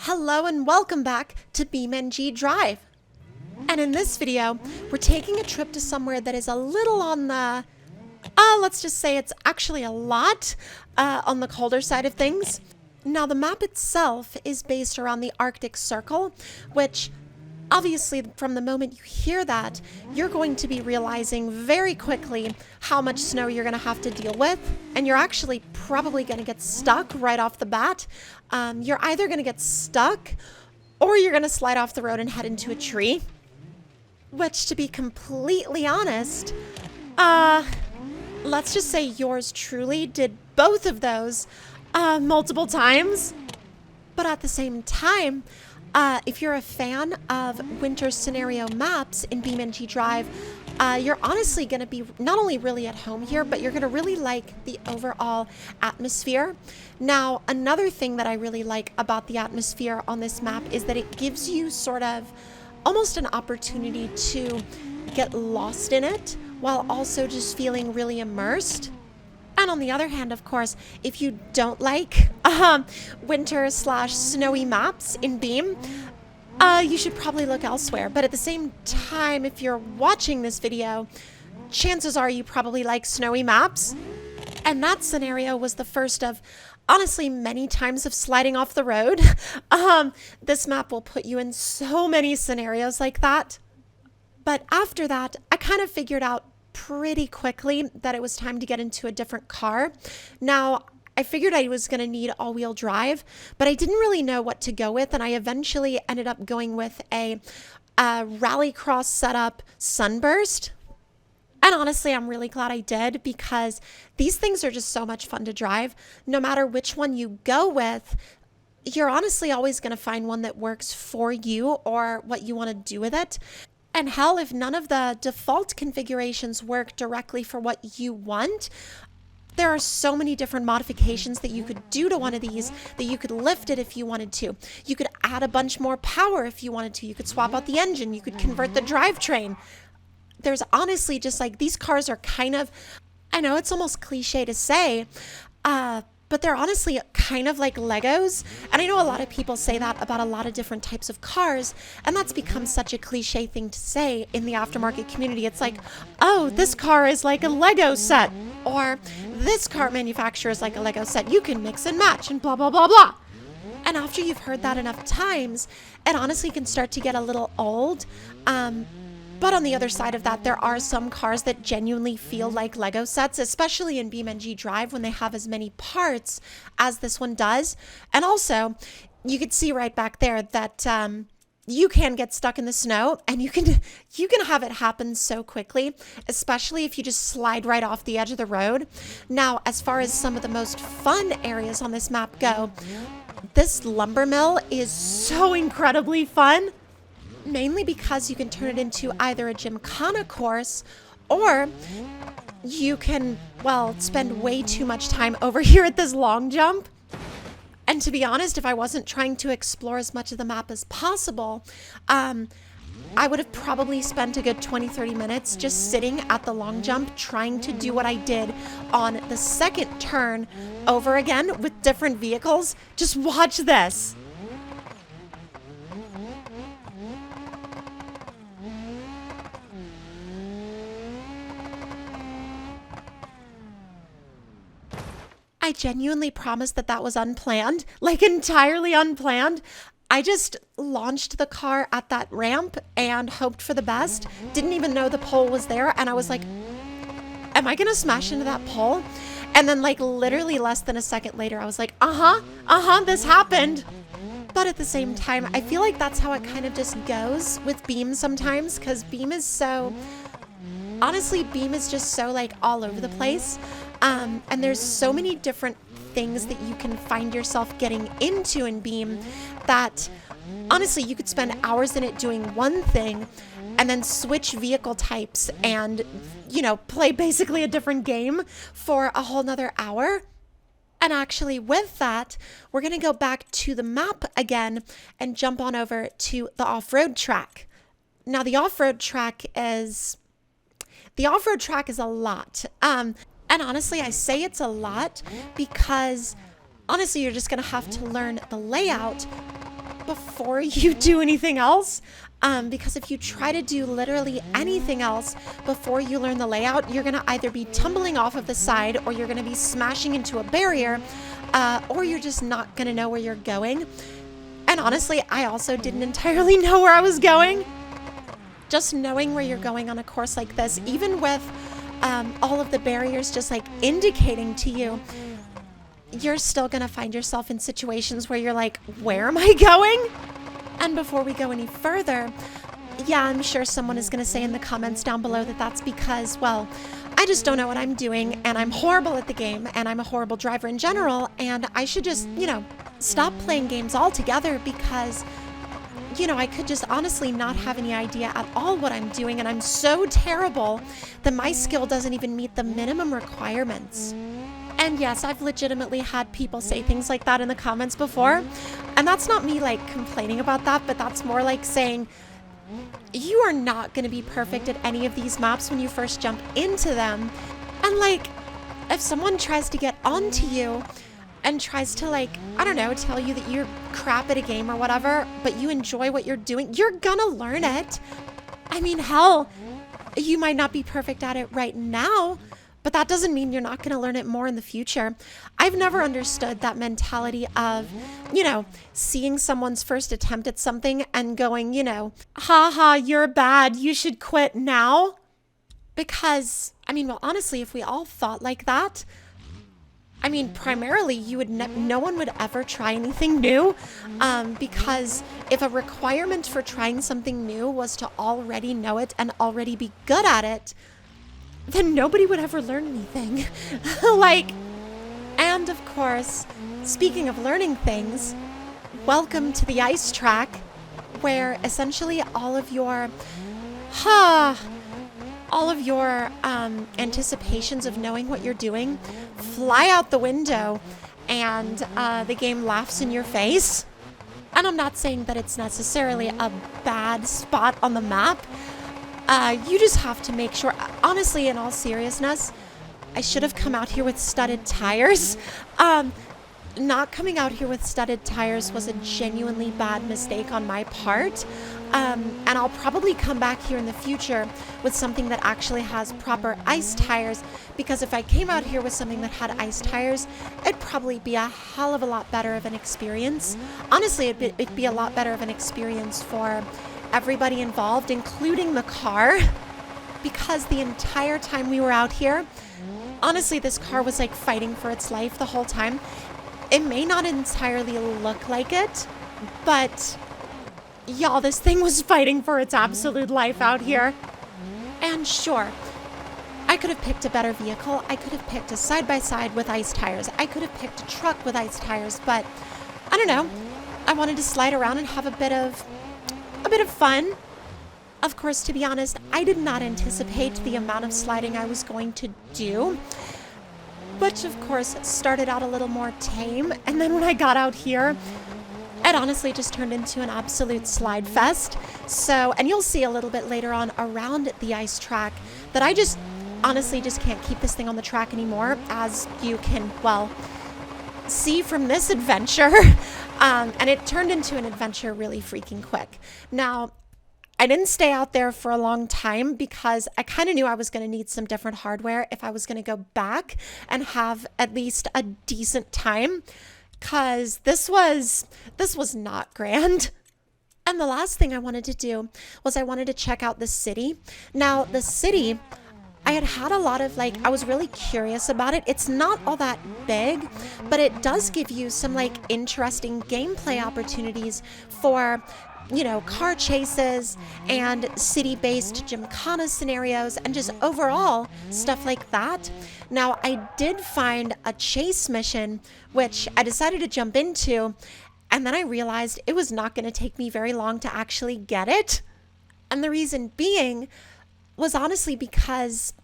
Hello and welcome back to BeamNG.Drive. And in this video, we're taking a trip to somewhere that is a little on the, let's just say it's actually a lot on the colder side of things. Now the map itself is based around the Arctic Circle, which obviously from the moment you hear that, you're going to be realizing very quickly how much snow you're going to have to deal with. And you're actually probably going to get stuck right off the bat. You're either going to get stuck or you're going to slide off the road and head into a tree. Which, to be completely honest, let's just say yours truly did both of those multiple times. But at the same time, if you're a fan of winter scenario maps in BeamNG.Drive, you're honestly going to be not only really at home here, but you're going to really like the overall atmosphere. Now, another thing that I really like about the atmosphere on this map is that it gives you sort of almost an opportunity to get lost in it while also just feeling really immersed. And on the other hand, of course, if you don't like winter/snowy maps in Beam, you should probably look elsewhere. But at the same time, if you're watching this video, chances are you probably like snowy maps. And that scenario was the first of, honestly, many times of sliding off the road. This map will put you in so many scenarios like that. But after that, I kind of figured out pretty quickly that it was time to get into a different car. Now, I figured I was going to need all-wheel drive, but I didn't really know what to go with, and I eventually ended up going with a rallycross setup Sunburst. And honestly, I'm really glad I did, because these things are just so much fun to drive. No matter which one you go with, you're honestly always going to find one that works for you or what you want to do with it. And hell, if none of the default configurations work directly for what you want, there are so many different modifications that you could do to one of these, that you could lift it if you wanted to. You could add a bunch more power if you wanted to. You could swap out the engine. You could convert the drivetrain. There's honestly just like, these cars are kind of, I know it's almost cliche to say, but they're honestly kind of like Legos. And I know a lot of people say that about a lot of different types of cars, and that's become such a cliche thing to say in the aftermarket community. It's like, oh, this car is like a Lego set, or this car manufacturer is like a Lego set. You can mix and match and blah, blah, blah, blah. And after you've heard that enough times, it honestly can start to get a little old. But on the other side of that, there are some cars that genuinely feel like Lego sets, especially in BeamNG.Drive when they have as many parts as this one does. And also, you could see right back there that you can get stuck in the snow, and you can have it happen so quickly, especially if you just slide right off the edge of the road. Now, as far as some of the most fun areas on this map go, this lumber mill is so incredibly fun. Mainly because you can turn it into either a gymkhana course, or you can, well, spend way too much time over here at this long jump. And to be honest, if I wasn't trying to explore as much of the map as possible, I would have probably spent a good 20-30 minutes just sitting at the long jump trying to do what I did on the second turn over again with different vehicles. Just watch this. I genuinely promise that that was unplanned, like entirely unplanned. I just launched the car at that ramp and hoped for the best. Didn't even know the pole was there. And I was like, am I gonna smash into that pole? And then like literally less than a second later, I was like, this happened. But at the same time, I feel like that's how it kind of just goes with Beam sometimes, because Beam is so, honestly, Beam is just so like all over the place. And there's so many different things that you can find yourself getting into in Beam that honestly you could spend hours in it doing one thing and then switch vehicle types and, you know, play basically a different game for a whole nother hour. And actually with that, we're going to go back to the map again and jump on over to the off-road track. Now the off-road track is a lot. And honestly, I say it's a lot because honestly, you're just going to have to learn the layout before you do anything else. Because if you try to do literally anything else before you learn the layout, you're going to either be tumbling off of the side, or you're going to be smashing into a barrier, or you're just not going to know where you're going. And honestly, I also didn't entirely know where I was going. Just knowing where you're going on a course like this, even with all of the barriers just like indicating to you, you're still going to find yourself in situations where you're like, where am I going? And before we go any further, yeah, I'm sure someone is going to say in the comments down below that that's because, well, I just don't know what I'm doing, and I'm horrible at the game, and I'm a horrible driver in general, and I should just, stop playing games altogether because, I could just honestly not have any idea at all what I'm doing, and I'm so terrible that my skill doesn't even meet the minimum requirements. And yes, I've legitimately had people say things like that in the comments before. And that's not me like complaining about that, but that's more like saying, you are not going to be perfect at any of these maps when you first jump into them. And like, if someone tries to get onto you and tries to like, I don't know, tell you that you're crap at a game or whatever, but you enjoy what you're doing, you're gonna learn it. I mean, hell, you might not be perfect at it right now, but that doesn't mean you're not going to learn it more in the future. I've never understood that mentality of, seeing someone's first attempt at something and going, haha, you're bad, you should quit now. Because, honestly, if we all thought like that, primarily you would no one would ever try anything new, because if a requirement for trying something new was to already know it and already be good at it, then nobody would ever learn anything. And of course, speaking of learning things, welcome to the ice track, where essentially all of your anticipations of knowing what you're doing fly out the window, and the game laughs in your face. And I'm not saying that it's necessarily a bad spot on the map. You just have to make sure, honestly, in all seriousness, I should have come out here with studded tires. Not coming out here with studded tires was a genuinely bad mistake on my part. And I'll probably come back here in the future with something that actually has proper ice tires, because if I came out here with something that had ice tires, it'd probably be a hell of a lot better of an experience. Honestly, it'd be a lot better of an experience for everybody involved, including the car, because the entire time we were out here, honestly, this car was like fighting for its life the whole time. It may not entirely look like it, but y'all, this thing was fighting for its absolute life out here. And sure, I could have picked a better vehicle. I could have picked a side-by-side with ice tires. I could have picked a truck with ice tires, but I don't know. I wanted to slide around and have a bit of fun. Of course, to be honest, I did not anticipate the amount of sliding I was going to do, which of course started out a little more tame, and then when I got out here, it honestly just turned into an absolute slide fest. So, and you'll see a little bit later on around the ice track that I just honestly just can't keep this thing on the track anymore, as you can, well, see from this adventure. And it turned into an adventure really freaking quick. Now, I didn't stay out there for a long time because I kind of knew I was going to need some different hardware if I was going to go back and have at least a decent time, because this was not grand. And the last thing I wanted to do was I wanted to check out the city. Now, the city, I had a lot of I was really curious about it. It's not all that big, but it does give you some interesting gameplay opportunities for, car chases and city-based gymkhana scenarios and just overall stuff like that. Now, I did find a chase mission, which I decided to jump into, and then I realized it was not going to take me very long to actually get it. And the reason being was honestly because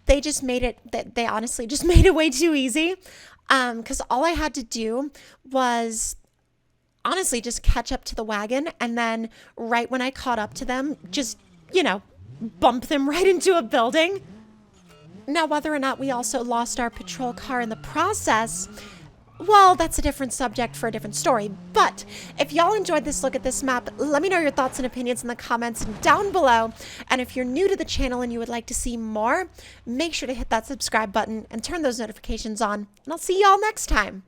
they honestly just made it way too easy. Because all I had to do was honestly just catch up to the wagon, and then right when I caught up to them, just, bump them right into a building. Now, whether or not we also lost our patrol car in the process, Well, that's a different subject for a different story, but if y'all enjoyed this look at this map, let me know your thoughts and opinions in the comments down below. And if you're new to the channel and you would like to see more, make sure to hit that subscribe button and turn those notifications on. And I'll see y'all next time.